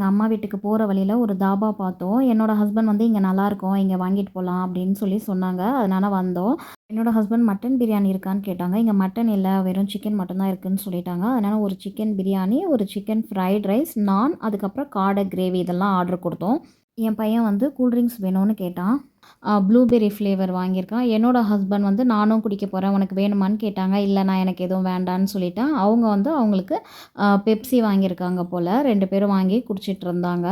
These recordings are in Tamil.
அம்மா வீட்டுக்கு போகிற வழியில் ஒரு தாபா பார்த்தோம். என்னோட ஹஸ்பண்ட் வந்து இங்கே நல்லாயிருக்கும், இங்கே வாங்கிட்டு போகலாம் அப்படின்னு சொல்லி சொன்னாங்க. அதனால் வந்தோம். என்னோட ஹஸ்பண்ட் மட்டன் பிரியாணி இருக்கான்னு கேட்டாங்க. இங்கே மட்டன் இல்லை, வெறும் சிக்கன் மட்டும் தான் இருக்குதுன்னு சொல்லிட்டாங்க. அதனால் ஒரு சிக்கன் பிரியாணி, ஒரு சிக்கன் ஃப்ரைட் ரைஸ், நான், அதுக்கப்புறம் காடை கிரேவி இதெல்லாம் ஆர்டர் கொடுத்தோம். என் பையன் வந்து கூல்ட்ரிங்க்ஸ் வேணும்னு கேட்டான். ப்ளூபெர்ரி ஃப்ளேவர் வாங்கியிருக்கான். என்னோட ஹஸ்பண்ட் வந்து நானும் குடிக்க போகிறேன், உனக்கு வேணுமான்னு கேட்டாங்க. இல்லை நான் எனக்கு எதுவும் வேண்டான்னு சொல்லிட்டேன். அவங்க வந்து அவங்களுக்கு பெப்சி வாங்கியிருக்காங்க போல். 2 பேரும் வாங்கி குடிச்சிட்டு இருந்தாங்க.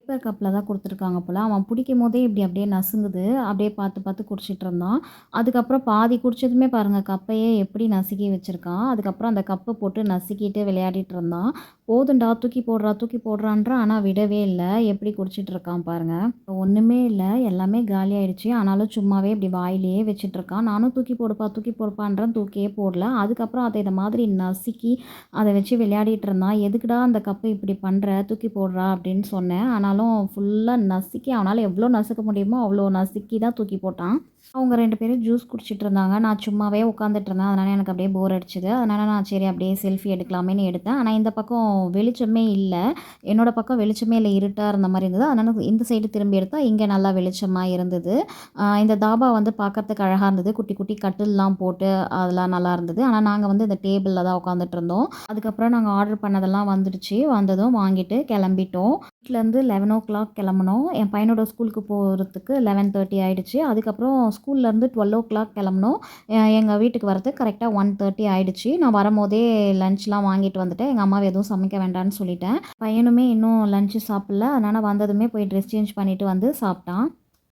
பேப்பர் கப்பில் தான் கொடுத்துருக்காங்க போல். அவன் பிடிக்கும்போதே இப்படி அப்படியே நசுங்குது. அப்படியே பார்த்து பார்த்து குடிச்சிட்டு இருந்தான். அதுக்கப்புறம் பாதி குடிச்சதுமே பாருங்கள், கப்பையே எப்படி நசுக்கி வச்சுருக்கான். அதுக்கப்புறம் அந்த கப்பை போட்டு நசுக்கிட்டு விளையாடிட்டு இருந்தான். போதுண்டா, தூக்கி போடுறா தூக்கி போடுறான்றான். ஆனால் விடவே இல்லை. எப்படி குடிச்சிட்டு இருக்கான் பாருங்கள். ஒன்றுமே இல்லை, எல்லாமே காலி ஆயிடுச்சு. ஆனாலும் சும்மாவே இப்படி வாயிலேயே வச்சுட்டு இருக்கான். நானும் தூக்கி போடுப்பான்றேன், தூக்கியே போடல. அதுக்கப்புறம் அதை இந்த மாதிரி நசுக்கி அதை வச்சு விளையாடிட்டு இருந்தான். எதுக்குடா அந்த கப்பை இப்படி பண்ணுற, தூக்கி போடுறா அப்படின்னு சொன்னேன். ஆனாலும் ஃபுல்லாக நசுக்கி அவனால் எவ்வளோ நசுக்க முடியுமோ அவ்வளோ நசுக்கி தான் தூக்கி போட்டான். அவங்க 2 பேரும் ஜூஸ் குடிச்சிட்டு இருந்தாங்க. நான் சும்மாவே உட்காந்துட்டு இருந்தேன். அதனால் எனக்கு அப்படியே போர் அடிச்சுது. அதனால் நான் சரி அப்படியே செல்ஃபி எடுக்கலாமேன்னு எடுத்தேன். ஆனால் இந்த பக்கம் வெளிச்சமே இல்லை. என்னோட பக்கம் வெளிச்சமே இல்லை, இருட்டாக இருந்த மாதிரி இருந்தது. அதனால் இந்த சைடு திரும்பி எடுத்தா இங்கே நல்லா வெளிச்சமாக இருந்தது. இந்த தாபா வந்து பார்க்கறதுக்கு அழகாக இருந்தது. குட்டி குட்டி கட்டில்லாம் போட்டு அதெல்லாம் நல்லா இருந்தது. ஆனால் நாங்கள் வந்து இந்த டேபிளில் தான் உட்காந்துட்டு இருந்தோம். அதுக்கப்புறம் நாங்கள் ஆர்டர் பண்ணதெல்லாம் வந்துடுச்சு. வந்ததும் வாங்கிட்டு கிளம்பிட்டோம். வீட்டிலேருந்து 11:00 கிளம்புனோம். என் பையனோட ஸ்கூலுக்கு போகிறதுக்கு 11:30 ஆயிடுச்சு. அதுக்கப்புறம் ஸ்கூல்லேருந்து 12:00 கிளம்புனோம். எங்கள் வீட்டுக்கு வரதுக்கு கரெக்டாக 1:30 ஆயிடுச்சு. நான் வரும்போதே லஞ்ச்லாம் வாங்கிட்டு வந்துட்டேன். எங்கள் அம்மாவை எதுவும் சமைக்க வேண்டாம்னு சொல்லிட்டேன். பையனுமே இன்னும் லஞ்சு சாப்பிடல. அதனால் வந்ததுமே போய் ட்ரெஸ் சேஞ்ச் பண்ணிவிட்டு வந்து சாப்பிட்டான்.